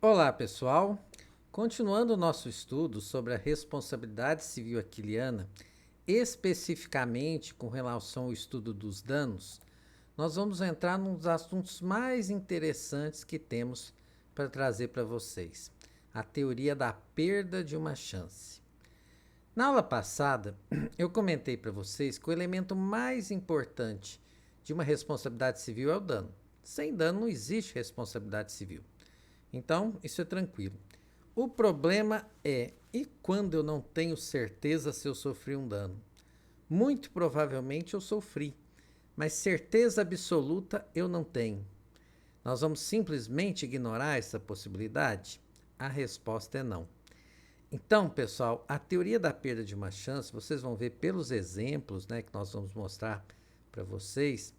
Olá, pessoal. Continuando o nosso estudo sobre a responsabilidade civil aquiliana, especificamente com relação ao estudo dos danos, nós vamos entrar num dos assuntos mais interessantes que temos para trazer para vocês: a teoria da perda de uma chance. Na aula passada, eu comentei para vocês que o elemento mais importante de uma responsabilidade civil é o dano. Sem dano não existe responsabilidade civil. Então, isso é tranquilo. O problema é, e quando eu não tenho certeza se eu sofri um dano? Muito provavelmente eu sofri, mas certeza absoluta eu não tenho. Nós vamos simplesmente ignorar essa possibilidade? A resposta é não. Então, pessoal, a teoria da perda de uma chance, vocês vão ver pelos exemplos, né, que nós vamos mostrar para vocês,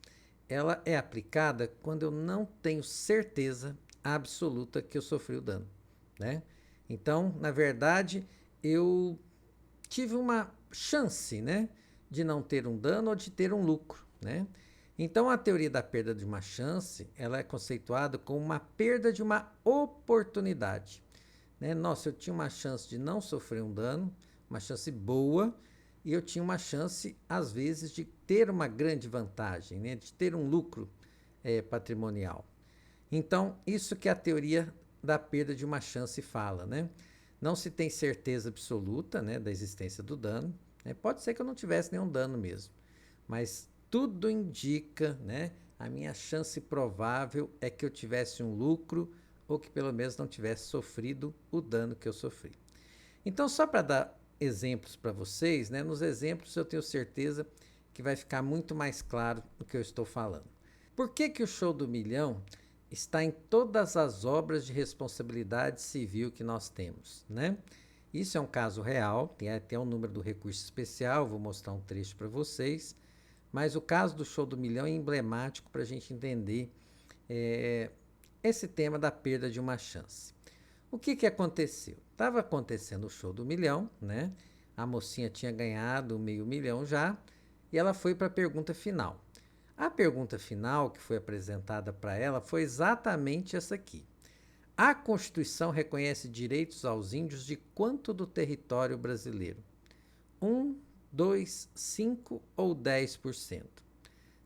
ela é aplicada quando eu não tenho certeza absoluta que eu sofri o dano, né? Então, na verdade, eu tive uma chance, né, de não ter um dano ou de ter um lucro, né? Então, a teoria da perda de uma chance, ela é conceituada como uma perda de uma oportunidade, né? Nossa, eu tinha uma chance de não sofrer um dano, uma chance boa, e eu tinha uma chance, às vezes, de ter uma grande vantagem, né? De ter um lucro patrimonial. Então, isso que a teoria da perda de uma chance fala, né? Não se tem certeza absoluta, né, da existência do dano, né? Pode ser que eu não tivesse nenhum dano mesmo, mas tudo indica, né? A minha chance provável é que eu tivesse um lucro ou que pelo menos não tivesse sofrido o dano que eu sofri. Então, só para dar exemplos para vocês, né? Nos exemplos eu tenho certeza que vai ficar muito mais claro o que eu estou falando. Por que o Show do Milhão está em todas as obras de responsabilidade civil que nós temos, né? Isso é um caso real, tem até o número do recurso especial, vou mostrar um trecho para vocês, mas o caso do Show do Milhão é emblemático para a gente entender esse tema da perda de uma chance. O que aconteceu? Estava acontecendo o Show do Milhão, né? A mocinha tinha ganhado $500.000 já e ela foi para a pergunta final. A pergunta final que foi apresentada para ela foi exatamente essa aqui. A Constituição reconhece direitos aos índios de quanto do território brasileiro? 1, 2, 5 ou 10%?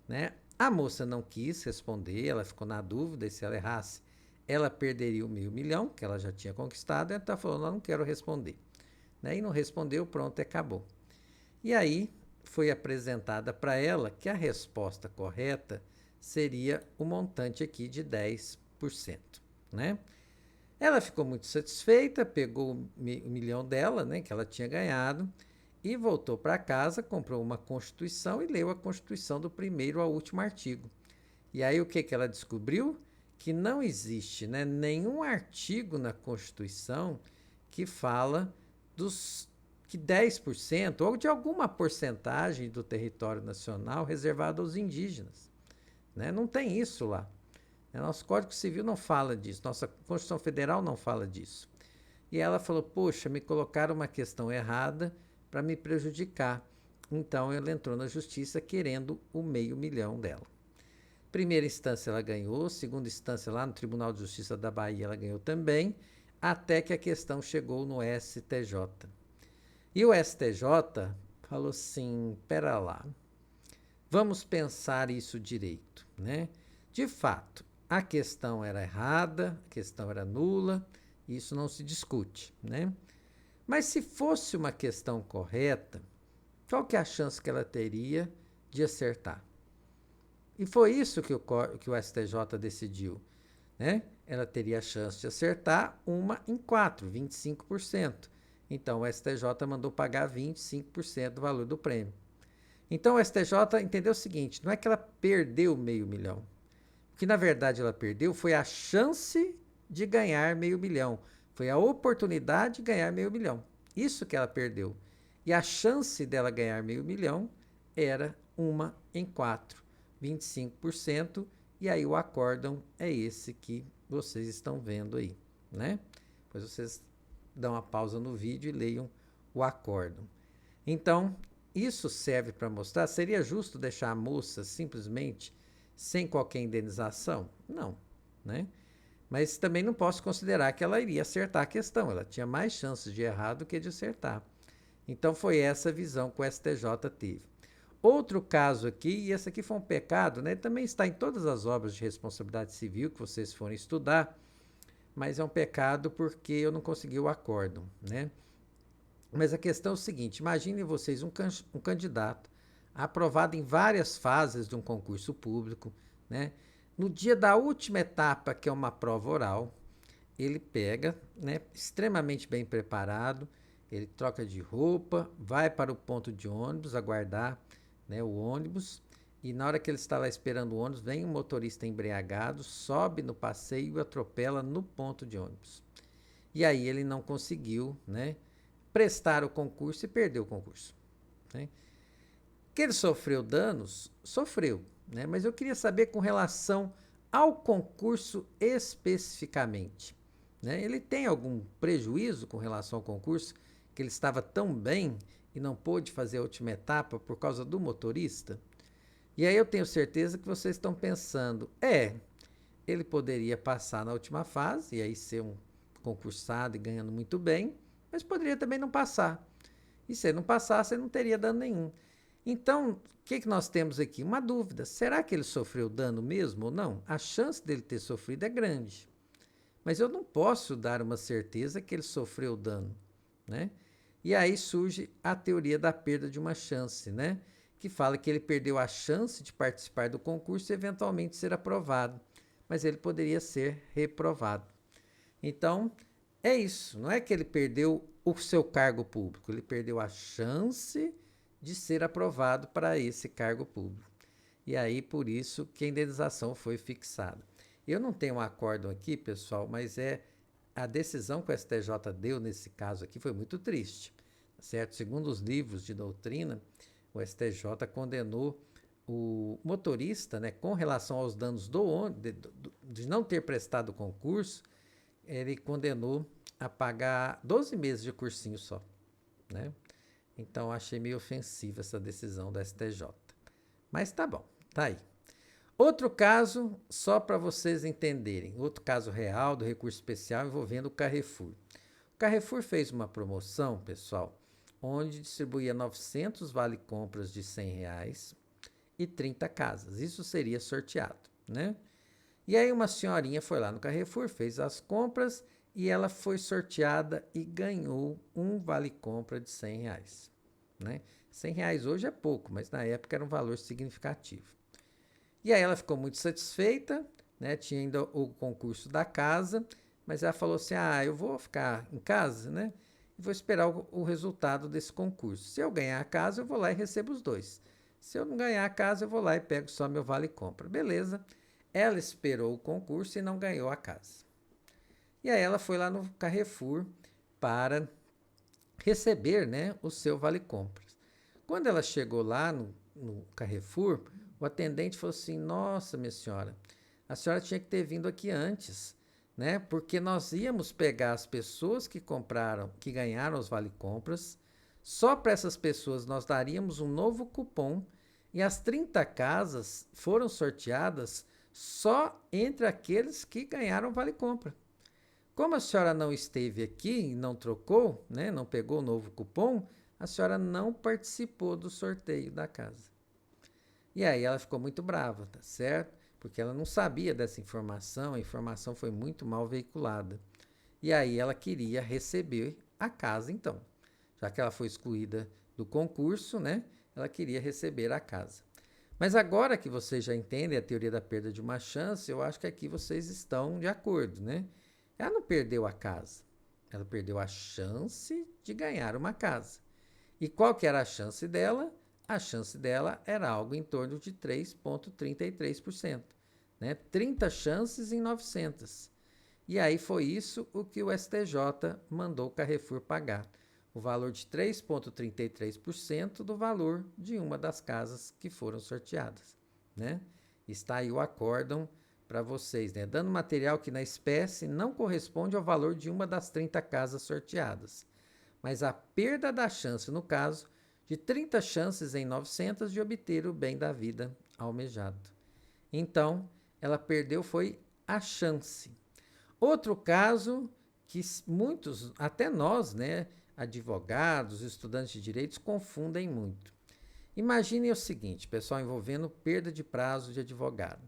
Né? A moça não quis responder, ela ficou na dúvida e se ela errasse, ela perderia o $500.000 que ela já tinha conquistado, então ela falou, não quero responder. Né? E não respondeu, pronto, acabou. E aí foi apresentada para ela que a resposta correta seria o montante aqui de 10%. Né? Ela ficou muito satisfeita, pegou o milhão dela, né, que ela tinha ganhado, e voltou para casa, comprou uma Constituição e leu a Constituição do primeiro ao último artigo. E aí o que ela descobriu? Que não existe, né, nenhum artigo na Constituição que fala dos que 10% ou de alguma porcentagem do território nacional reservado aos indígenas. Né? Não tem isso lá. Nosso Código Civil não fala disso, nossa Constituição Federal não fala disso. E ela falou, poxa, me colocaram uma questão errada para me prejudicar. Então ela entrou na justiça querendo o $500.000 dela. Primeira instância ela ganhou, segunda instância lá no Tribunal de Justiça da Bahia ela ganhou também, até que a questão chegou no STJ. E o STJ falou assim, pera lá, vamos pensar isso direito, né? De fato, a questão era errada, a questão era nula, isso não se discute, né? Mas se fosse uma questão correta, qual que é a chance que ela teria de acertar? E foi isso que o STJ decidiu, né? Ela teria a chance de acertar 1 em 4, 25%. Então o STJ mandou pagar 25% do valor do prêmio. Então o STJ entendeu o seguinte, não é que ela perdeu $500.000. O que na verdade ela perdeu foi a chance de ganhar $500.000. Foi a oportunidade de ganhar $500.000. Isso que ela perdeu. E a chance dela ganhar $500.000 era 1 em 4, 25%. E aí o acórdão é esse que vocês estão vendo aí, né? Depois vocês dão uma pausa no vídeo e leiam o acórdão. Então, isso serve para mostrar, seria justo deixar a moça simplesmente sem qualquer indenização? Não, né? Mas também não posso considerar que ela iria acertar a questão. Ela tinha mais chances de errar do que de acertar. Então foi essa visão que o STJ teve. Outro caso aqui, e esse aqui foi um pecado, né? Também está em todas as obras de responsabilidade civil que vocês forem estudar, mas é um pecado porque eu não consegui o acórdão, né? Mas a questão é o seguinte: imaginem vocês um candidato aprovado em várias fases de um concurso público, né? No dia da última etapa, que é uma prova oral, ele pega, né, extremamente bem preparado, ele troca de roupa, vai para o ponto de ônibus aguardar, né, o ônibus, e na hora que ele está lá esperando o ônibus, vem um motorista embriagado, sobe no passeio e atropela no ponto de ônibus. E aí ele não conseguiu, né, prestar o concurso e perdeu o concurso, né? Que ele sofreu danos? Sofreu, né? Mas eu queria saber com relação ao concurso especificamente, né? Ele tem algum prejuízo com relação ao concurso, que ele estava tão bem e não pôde fazer a última etapa por causa do motorista? E aí eu tenho certeza que vocês estão pensando, ele poderia passar na última fase e aí ser um concursado e ganhando muito bem, mas poderia também não passar. E se ele não passasse, ele não teria dano nenhum. Então, o que nós temos aqui? Uma dúvida. Será que ele sofreu dano mesmo ou não? A chance dele ter sofrido é grande. Mas eu não posso dar uma certeza que ele sofreu dano, né? E aí surge a teoria da perda de uma chance, né? Que fala que ele perdeu a chance de participar do concurso e eventualmente ser aprovado, mas ele poderia ser reprovado. Então, é isso. Não é que ele perdeu o seu cargo público, ele perdeu a chance de ser aprovado para esse cargo público. E aí, por isso, que a indenização foi fixada. Eu não tenho um acórdão aqui, pessoal, mas a decisão que o STJ deu nesse caso aqui foi muito triste, certo? Segundo os livros de doutrina, o STJ condenou o motorista, né, com relação aos danos de não ter prestado o concurso, ele condenou a pagar 12 meses de cursinho só, né? Então, achei meio ofensiva essa decisão da STJ. Mas tá bom, tá aí. Outro caso, só para vocês entenderem, outro caso real do recurso especial envolvendo o Carrefour. O Carrefour fez uma promoção, pessoal, onde distribuía 900 vale-compras de R$ 100 e 30 casas. Isso seria sorteado, né? E aí uma senhorinha foi lá no Carrefour, fez as compras e ela foi sorteada e ganhou um vale-compra de R$ 100, né? R$ 100 hoje é pouco, mas na época era um valor significativo. E aí ela ficou muito satisfeita, né? Tinha ainda o concurso da casa, mas ela falou assim: eu vou ficar em casa, né? E vou esperar o resultado desse concurso. Se eu ganhar a casa, eu vou lá e recebo os dois. Se eu não ganhar a casa, eu vou lá e pego só meu vale-compra. Beleza. Ela esperou o concurso e não ganhou a casa. E aí ela foi lá no Carrefour para receber, né, o seu vale-compras. Quando ela chegou lá no Carrefour, o atendente falou assim: nossa, minha senhora, a senhora tinha que ter vindo aqui antes, né? Porque nós íamos pegar as pessoas que compraram, que ganharam os vale-compras, só para essas pessoas nós daríamos um novo cupom e as 30 casas foram sorteadas só entre aqueles que ganharam vale-compra. Como a senhora não esteve aqui e não trocou, né, não pegou o novo cupom, a senhora não participou do sorteio da casa. E aí ela ficou muito brava, tá certo? Porque ela não sabia dessa informação, a informação foi muito mal veiculada. E aí ela queria receber a casa então. Já que ela foi excluída do concurso, né, ela queria receber a casa. Mas agora que vocês já entendem a teoria da perda de uma chance, eu acho que aqui vocês estão de acordo, né? Ela não perdeu a casa, ela perdeu a chance de ganhar uma casa. E qual que era a chance dela? A chance dela era algo em torno de 3,33%, né? 30 chances em 900. E aí foi isso o que o STJ mandou o Carrefour pagar. O valor de 3,33% do valor de uma das casas que foram sorteadas, né? Está aí o acórdão para vocês, né? Dando material que na espécie não corresponde ao valor de uma das 30 casas sorteadas, mas a perda da chance, no caso, de 30 chances em 900 de obter o bem da vida almejado. Então, ela perdeu foi a chance. Outro caso que muitos, até nós, né, advogados, estudantes de direitos, confundem muito. Imagine o seguinte, pessoal, envolvendo perda de prazo de advogado.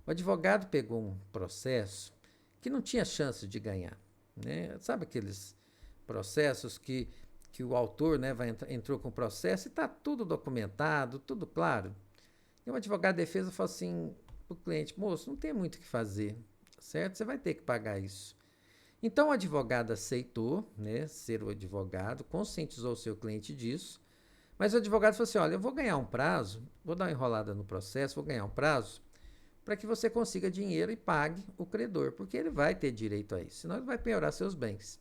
O advogado pegou um processo que não tinha chance de ganhar, né? Sabe aqueles processos que o autor, né, entrou com o processo e está tudo documentado, tudo claro. E o advogado de defesa falou assim para o cliente, moço, não tem muito o que fazer, certo? Você vai ter que pagar isso. Então o advogado aceitou, né, ser o advogado, conscientizou o seu cliente disso, mas o advogado falou assim, olha, eu vou ganhar um prazo, vou dar uma enrolada no processo, vou ganhar um prazo para que você consiga dinheiro e pague o credor, porque ele vai ter direito a isso, senão ele vai penhorar seus bens.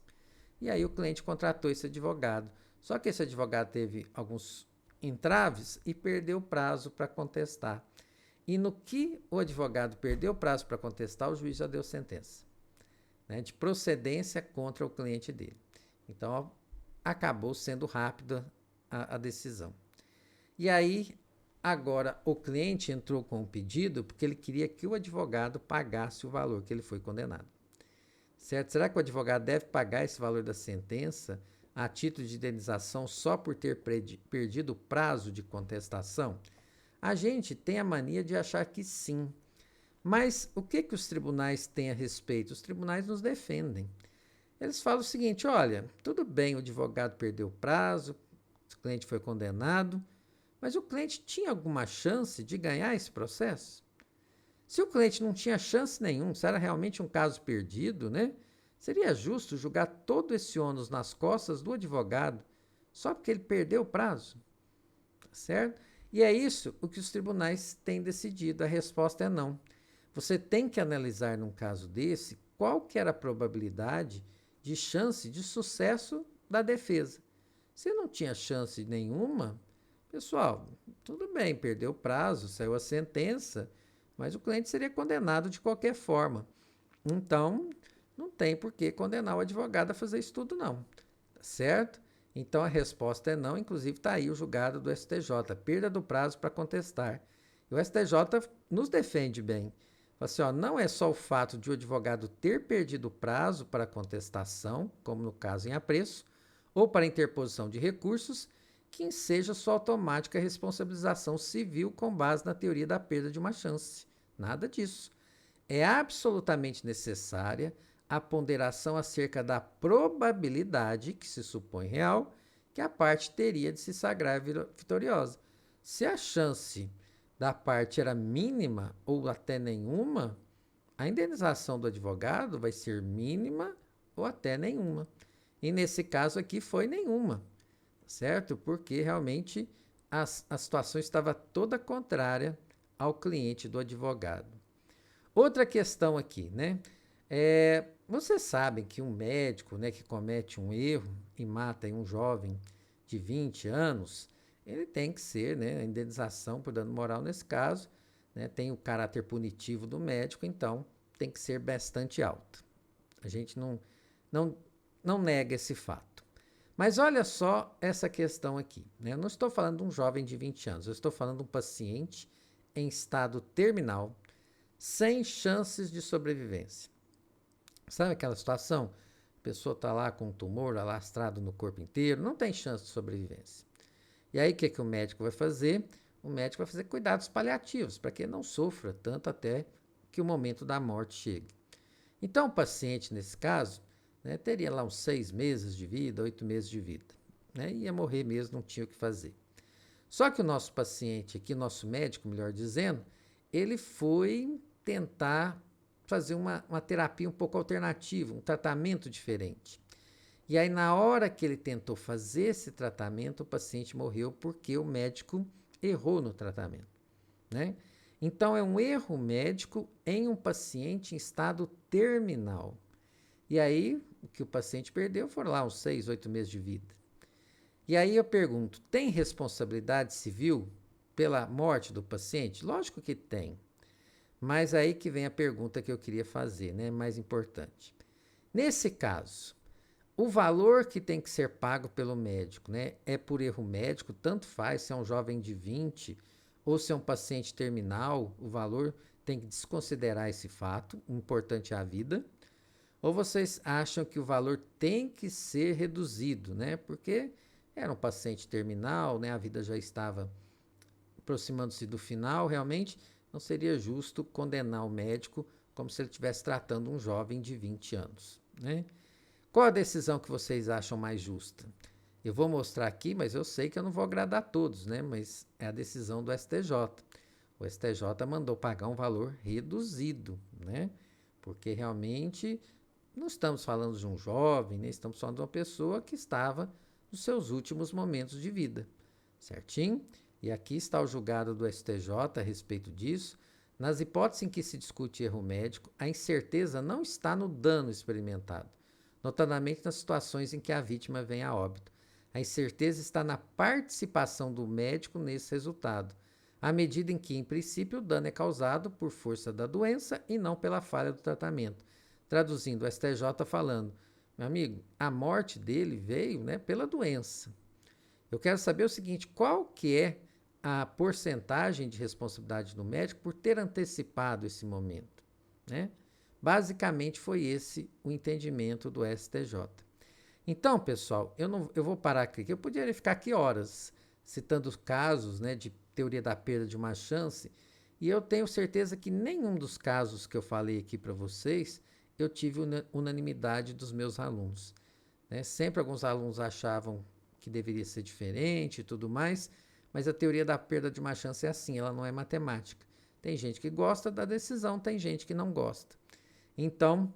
E aí o cliente contratou esse advogado. Só que esse advogado teve alguns entraves e perdeu o prazo para contestar. E no que o advogado perdeu o prazo para contestar, o juiz já deu sentença, né, de procedência contra o cliente dele. Então acabou sendo rápida a decisão. E aí, agora, o cliente entrou com um pedido porque ele queria que o advogado pagasse o valor que ele foi condenado. Certo? Será que o advogado deve pagar esse valor da sentença a título de indenização só por ter perdido o prazo de contestação? A gente tem a mania de achar que sim. Mas o que os tribunais têm a respeito? Os tribunais nos defendem. Eles falam o seguinte, olha, tudo bem, o advogado perdeu o prazo, o cliente foi condenado, mas o cliente tinha alguma chance de ganhar esse processo? Se o cliente não tinha chance nenhuma, se era realmente um caso perdido, né? Seria justo julgar todo esse ônus nas costas do advogado só porque ele perdeu o prazo, tá certo? E é isso o que os tribunais têm decidido. A resposta é não. Você tem que analisar num caso desse qual que era a probabilidade de chance de sucesso da defesa. Se não tinha chance nenhuma, pessoal, tudo bem, perdeu o prazo, saiu a sentença, mas o cliente seria condenado de qualquer forma. Então, não tem por que condenar o advogado a fazer isso tudo, não. Tá certo? Então, a resposta é não. Inclusive, está aí o julgado do STJ, perda do prazo para contestar. E o STJ nos defende bem. Fala assim, ó, não é só o fato de o advogado ter perdido o prazo para contestação, como no caso em apreço, ou para interposição de recursos, que enseja sua automática responsabilização civil com base na teoria da perda de uma chance. Nada disso. É absolutamente necessária a ponderação acerca da probabilidade, que se supõe real, que a parte teria de se sagrar vitoriosa. Se a chance da parte era mínima ou até nenhuma, a indenização do advogado vai ser mínima ou até nenhuma. E nesse caso aqui foi nenhuma, certo? Porque realmente a situação estava toda contrária ao cliente do advogado. Outra questão aqui, né? Vocês sabem que um médico, né, que comete um erro e mata um jovem de 20 anos, ele tem que ser, né, a indenização por dano moral nesse caso, né, tem o caráter punitivo do médico, então tem que ser bastante alto. A gente não nega esse fato. Mas olha só essa questão aqui, né? Eu não estou falando de um jovem de 20 anos, eu estou falando de um paciente em estado terminal, sem chances de sobrevivência. Sabe aquela situação? A pessoa está lá com um tumor alastrado no corpo inteiro, não tem chance de sobrevivência. E aí o que o médico vai fazer? O médico vai fazer cuidados paliativos para que ele não sofra tanto até que o momento da morte chegue. Então o paciente, nesse caso, né, teria lá uns 6 meses de vida, 8 meses de vida. Né, ia morrer mesmo, não tinha o que fazer. Só que o nosso paciente aqui, nosso médico, melhor dizendo, ele foi tentar fazer uma terapia um pouco alternativa, um tratamento diferente. E aí, na hora que ele tentou fazer esse tratamento, o paciente morreu porque o médico errou no tratamento, né? Então, é um erro médico em um paciente em estado terminal. E aí, o que o paciente perdeu foram lá uns 6, 8 meses de vida. E aí eu pergunto, tem responsabilidade civil pela morte do paciente? Lógico que tem. Mas aí que vem a pergunta que eu queria fazer, né? Mais importante. Nesse caso, o valor que tem que ser pago pelo médico, né? É por erro médico, tanto faz se é um jovem de 20 ou se é um paciente terminal, o valor tem que desconsiderar esse fato, o importante é a vida. ou vocês acham que o valor tem que ser reduzido, né? Porque era um paciente terminal, né? A vida já estava aproximando-se do final, realmente não seria justo condenar o médico como se ele estivesse tratando um jovem de 20 anos, né? Qual a decisão que vocês acham mais justa? Eu vou mostrar aqui, mas eu sei que eu não vou agradar a todos, né? Mas é a decisão do STJ. O STJ mandou pagar um valor reduzido, né? Porque realmente não estamos falando de um jovem, né? Estamos falando de uma pessoa que estava nos seus últimos momentos de vida, certinho? E aqui está o julgado do STJ a respeito disso. Nas hipóteses em que se discute erro médico, a incerteza não está no dano experimentado, notadamente nas situações em que a vítima vem a óbito. A incerteza está na participação do médico nesse resultado, à medida em que, em princípio, o dano é causado por força da doença e não pela falha do tratamento. Traduzindo, o STJ falando, meu amigo, a morte dele veio, né, pela doença. Eu quero saber o seguinte, qual que é a porcentagem de responsabilidade do médico por ter antecipado esse momento, né? Basicamente foi esse o entendimento do STJ. Então, pessoal, eu vou parar aqui. Eu poderia ficar aqui horas citando casos, né, de teoria da perda de uma chance, e eu tenho certeza que nenhum dos casos que eu falei aqui para vocês eu tive unanimidade dos meus alunos, né? Sempre alguns alunos achavam que deveria ser diferente e tudo mais, mas a teoria da perda de uma chance é assim, ela não é matemática. Tem gente que gosta da decisão, tem gente que não gosta. Então,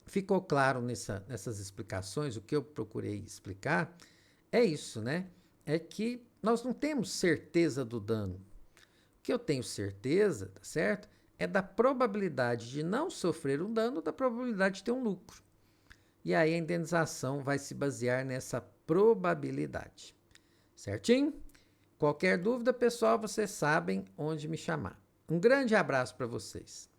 ficou claro nessas explicações, o que eu procurei explicar é isso, né? É que nós não temos certeza do dano. O que eu tenho certeza, tá certo? É da probabilidade de não sofrer um dano, da probabilidade de ter um lucro. E aí a indenização vai se basear nessa probabilidade. Certinho? Qualquer dúvida, pessoal, vocês sabem onde me chamar. Um grande abraço para vocês.